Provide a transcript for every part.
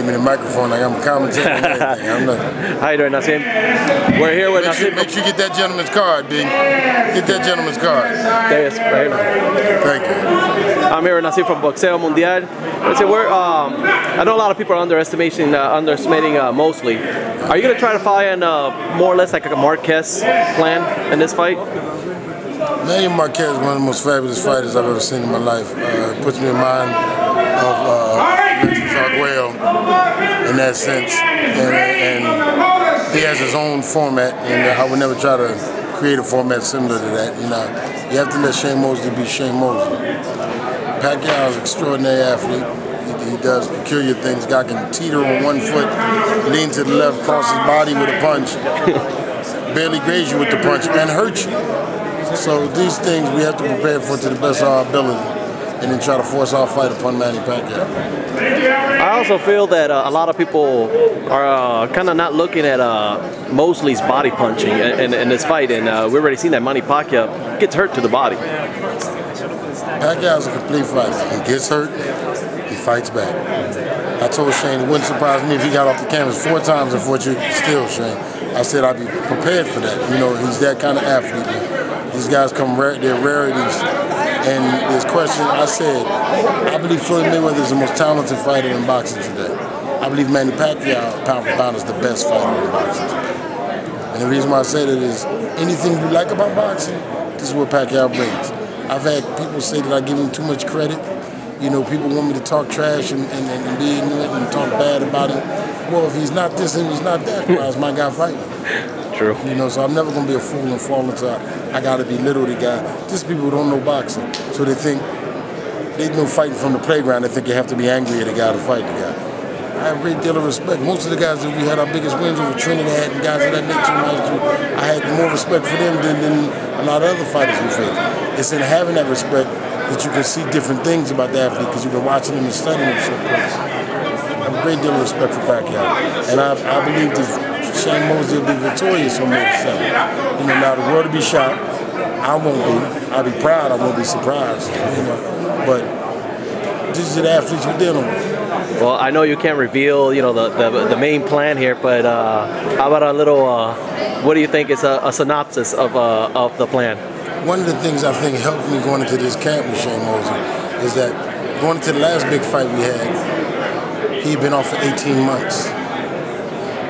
me the microphone like I'm commentating and everything. I'm not. How you doing, Nazeem? We're here with Nazeem. Make sure you get that gentleman's card, B. Get that gentleman's card. There it is, right here. Thank you. I'm here with Nazeem from Boxeomundial. I know a lot of people are underestimating Mosley. Are you going to try to fight on more or less like a Marquez plan in this fight? Manny Marquez is one of the most fabulous fighters I've ever seen in my life. It puts me in mind of Pacquiao in that sense, and he has his own format, and I would never try to create a format similar to that. You know, you have to let Shane Mosley be Shane Mosley. Pacquiao is an extraordinary athlete. He does peculiar things. Guy can teeter on one foot, lean to the left, cross his body with a punch, barely graze you with the punch, and hurt you. So these things we have to prepare for to the best of our ability, and then try to force our fight upon Manny Pacquiao. I also feel that a lot of people are kind of not looking at Mosley's body punching in this fight, and we've already seen that Manny Pacquiao gets hurt to the body. Pacquiao's a complete fighter. He gets hurt, he fights back. I told Shane it wouldn't surprise me if he got off the canvas 4 times and fought you still, Shane. I said I'd be prepared for that. You know, he's that kind of athlete. These guys come they're rarities. And this question, I said, I believe Floyd Mayweather is the most talented fighter in boxing today. I believe Manny Pacquiao, pound for pound, is the best fighter in boxing today. And the reason why I say that is, anything you like about boxing, this is what Pacquiao brings. I've had people say that I give him too much credit. You know, people want me to talk trash and be ignorant and talk bad about him. Well, if he's not this and he's not that, why is my guy fighting? True. You know, so I'm never going to be a fool and fall into I got to belittle the guy. Just people who don't know boxing. So they think, they know fighting from the playground, they think you have to be angry at the guy to fight the guy. I have a great deal of respect. Most of the guys that we had our biggest wins over Trinidad and guys of that nature, I had more respect for them than a lot of other fighters we faced. It's in having that respect that you can see different things about the athlete because you've been watching them and studying them so close. I have a great deal of respect for Pacquiao. And I believe that Shane Mosley will be victorious on May 7th. You know, now the world will be shocked. I won't be. I'll be proud. I won't be surprised. You know, but these are the athletes we're dealing with. Well, I know you can't reveal, you know, the main plan here, but how about a little? What do you think is a synopsis of the plan? One of the things I think helped me going into this camp with Shane Mosley is that going into the last big fight we had, he'd been off for 18 months.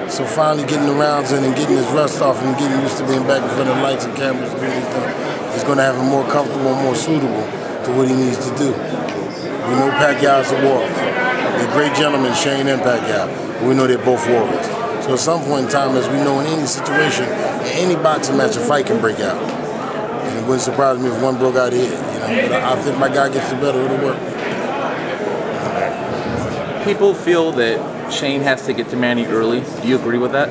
So finally getting the rounds in and getting his rust off and getting used to being back in front of the lights and cameras and doing these things is going to have him more comfortable, more suitable to what he needs to do. We know Pacquiao's a warrior. They're great gentlemen, Shane and Pacquiao. We know they're both warriors. So at some point in time, as we know in any situation, in any boxing match, a fight can break out. And it wouldn't surprise me if one broke out here. You know, but I think my guy gets the better, it'll work. People feel that Shane has to get to Manny early. Do you agree with that?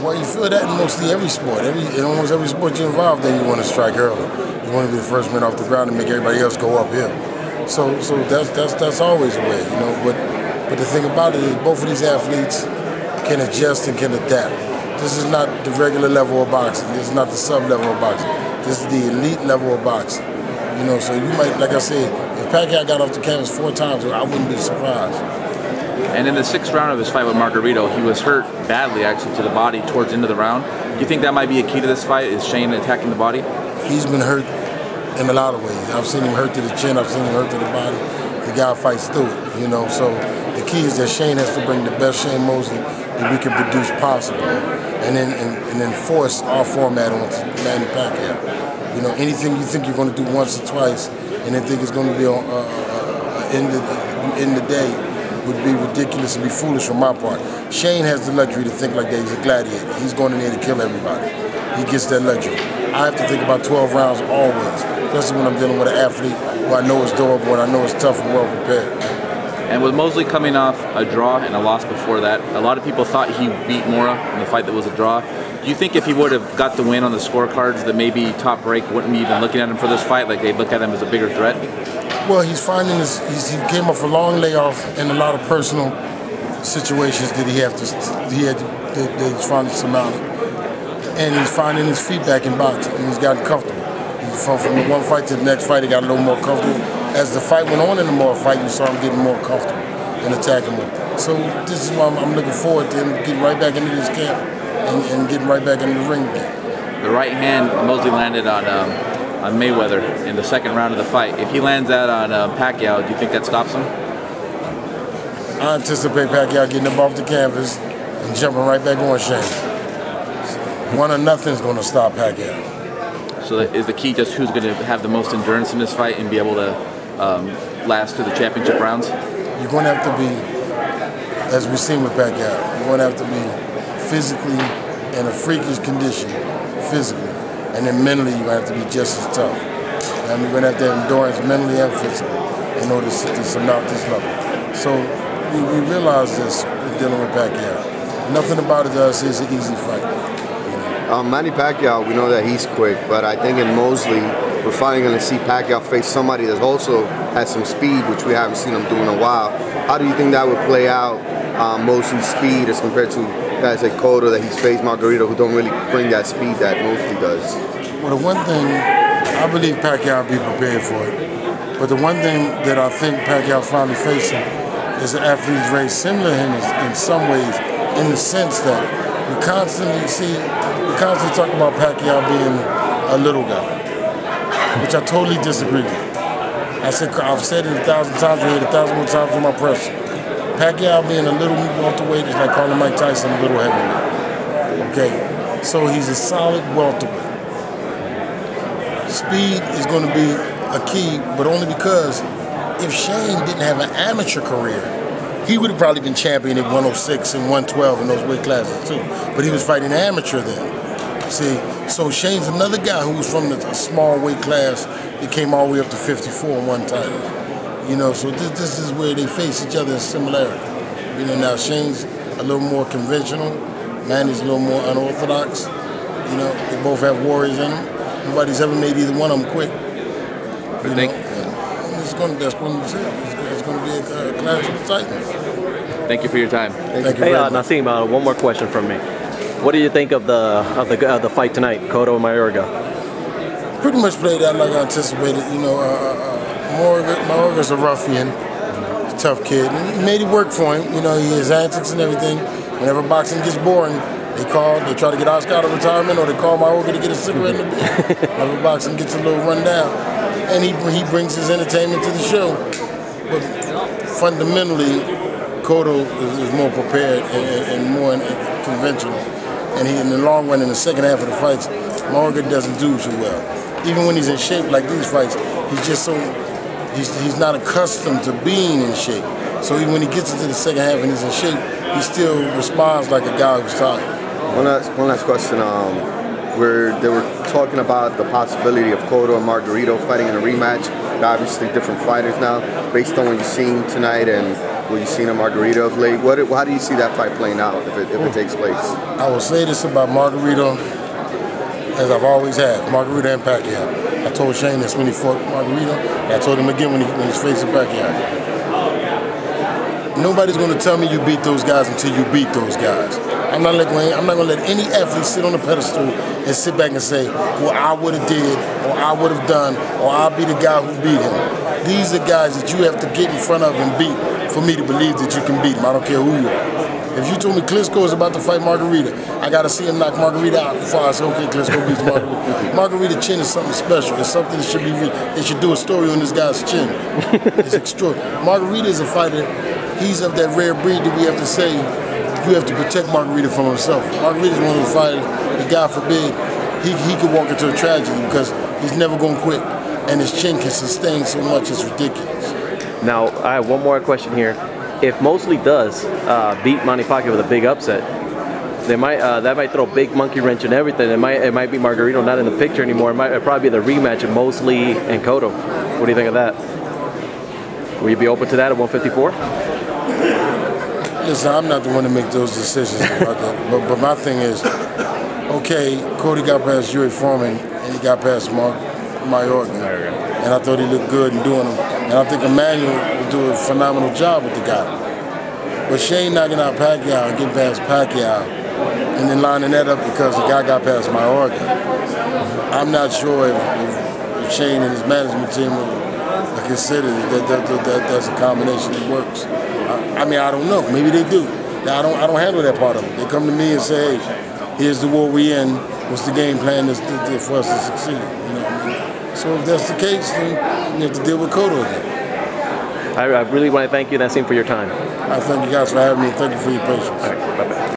Well, you feel that in mostly every sport. In almost every sport you're involved in, you want to strike early. You want to be the first man off the ground and make everybody else go uphill. So that's always the way, you know. But the thing about it is both of these athletes can adjust and can adapt. This is not the regular level of boxing. This is not the sub-level of boxing. This is the elite level of boxing. You know, so you might, like I said, if Pacquiao got off the canvas 4 times, I wouldn't be surprised. And in the 6th round of his fight with Margarito, he was hurt badly, actually, to the body towards the end of the round. Do you think that might be a key to this fight, is Shane attacking the body? He's been hurt in a lot of ways. I've seen him hurt to the chin, I've seen him hurt to the body. The guy fights through it, you know. So the key is that Shane has to bring the best Shane Mosley that we can produce possible. And then force our format on Manny Pacquiao. You know, anything you think you're going to do once or twice and then think it's going to be on end the day would be ridiculous and be foolish on my part. Shane has the luxury to think like that he's a gladiator. He's going in there to kill everybody. He gets that luxury. I have to think about 12 rounds always, especially when I'm dealing with an athlete who I know is durable and I know is tough and well prepared. And with Mosley coming off a draw and a loss before that, a lot of people thought he beat Mora in the fight that was a draw. Do you think if he would have got the win on the scorecards that maybe Top Rank wouldn't be even looking at him for this fight, like they'd look at him as a bigger threat? Well, he's finding he came off a long layoff and a lot of personal situations that he's trying to surmount. And he's finding his feet back in boxing, and he's gotten comfortable. From the one fight to the next fight, he got a little more comfortable. As the fight went on in the Mora fight, you saw him getting more comfortable. and attack him with. So this is why I'm looking forward to him getting right back into this camp and getting right back into the ring again. The right hand Mosley landed on Mayweather in the second round of the fight. If he lands that on Pacquiao, do you think that stops him? I anticipate Pacquiao getting up off the canvas and jumping right back on Shane. 1-0 is going to stop Pacquiao. So is the key just who's going to have the most endurance in this fight and be able to last to the championship rounds? You're going to have to be, as we've seen with Pacquiao, you're going to have to be physically in a freakish condition, physically, and then mentally you're going to have to be just as tough. And you're going to have to have endurance mentally and physically in order to surmount this level. So we realize this dealing with Pacquiao. Nothing about it to us is an easy fight. Manny Pacquiao, we know that he's quick, but I think in Mosley, we're finally going to see Pacquiao face somebody that also has some speed, which we haven't seen him do in a while. How do you think that would play out, Mosley's speed as compared to guys like Cotto that he's faced, Margarito, who don't really bring that speed that Mosley does? Well, the one thing, I believe Pacquiao will be prepared for it. But the one thing that I think Pacquiao's finally facing is an athlete's race similar to him in some ways, in the sense that we constantly talk about Pacquiao being a little guy, which I totally disagree with. I've said it 1,000 times, I heard 1,000 more times in my press. Pacquiao being a little welterweight is like calling Mike Tyson a little heavyweight. Okay, so he's a solid welterweight. Speed is going to be a key, but only because if Shane didn't have an amateur career, he would have probably been champion at 106 and 112 in those weight classes too. But he was fighting amateur then. See, so Shane's another guy who was from a small weight class that came all the way up to 54 and won titles. You know, so this is where they face each other in similarity. You know, now Shane's a little more conventional, Manny's a little more unorthodox. You know, they both have warriors in them. Nobody's ever made either one of them quit. You know, that's going to be a clash of the Titans. Thank you for your time. Thank you. Hey, Nazeem, one more question from me. What do you think of the fight tonight, Cotto and Mayorga? Pretty much played out like I anticipated. You know, Mayorga's a ruffian, a tough kid. And he made it work for him. You know, he has antics and everything. Whenever boxing gets boring, they try to get Oscar out of retirement, or they call Mayorga to get a cigarette in the beer. Whenever boxing gets a little run down. And he brings his entertainment to the show. But fundamentally, Cotto is more prepared and more conventional. And in the long run, in the second half of the fights, Mayorga doesn't do too well. Even when he's in shape like these fights, he's just he's not accustomed to being in shape. So even when he gets into the second half and he's in shape, he still responds like a guy who's tired. One last question. They were talking about the possibility of Cotto and Margarito fighting in a rematch. They're obviously different fighters now, based on what you've seen tonight and what you've seen of Margarito of late. How do you see that fight playing out if it takes place? I will say this about Margarito, as I've always had, Margarito and Pacquiao. I told Shane this when he fought Margarito, and I told him again when he's facing Pacquiao. Nobody's going to tell me you beat those guys until you beat those guys. I'm not going to let any athlete sit on a pedestal and sit back and say, well, I would have did, or I would have done, or I'll be the guy who beat him. These are guys that you have to get in front of and beat for me to believe that you can beat him. I don't care who you are. If you told me Klitschko is about to fight Margarita, I got to see him knock Margarita out before I say, okay, Klitschko beats Margarita. Margarita's chin is something special. It's something that should be, they should do a story on this guy's chin. It's extraordinary. Margarita is a fighter. He's of that rare breed that we have to say, you have to protect Margarita from himself. Margarita's one of the fighters that, God forbid, he could walk into a tragedy because he's never going to quit. And his chin can sustain so much, it's ridiculous. Now, I have one more question here. If Mosley does beat Manny Pacquiao with a big upset, that might throw a big monkey wrench in everything. It might be Margarito not in the picture anymore. It'll probably be the rematch of Mosley and Cotto. What do you think of that? Will you be open to that at 154? Listen, I'm not the one to make those decisions about that. But my thing is, okay, Cody got past Yuri Foreman and he got past Mayorga. And I thought he looked good in doing them. And I think Emmanuel will do a phenomenal job with the guy. But Shane knocking out Pacquiao and getting past Pacquiao and then lining that up because the guy got past Mayorga, I'm not sure if Shane and his management team will consider that that's a combination that works. I mean, I don't know. Maybe they do. Now, I don't handle that part of it. They come to me and say, hey, here's the war we in. What's the game plan for us to succeed? You know what I mean? So if that's the case, then we have to deal with Cotto again. I really want to thank you, Nazeem, for your time. I thank you guys for having me. Thank you for your patience. All right, bye-bye.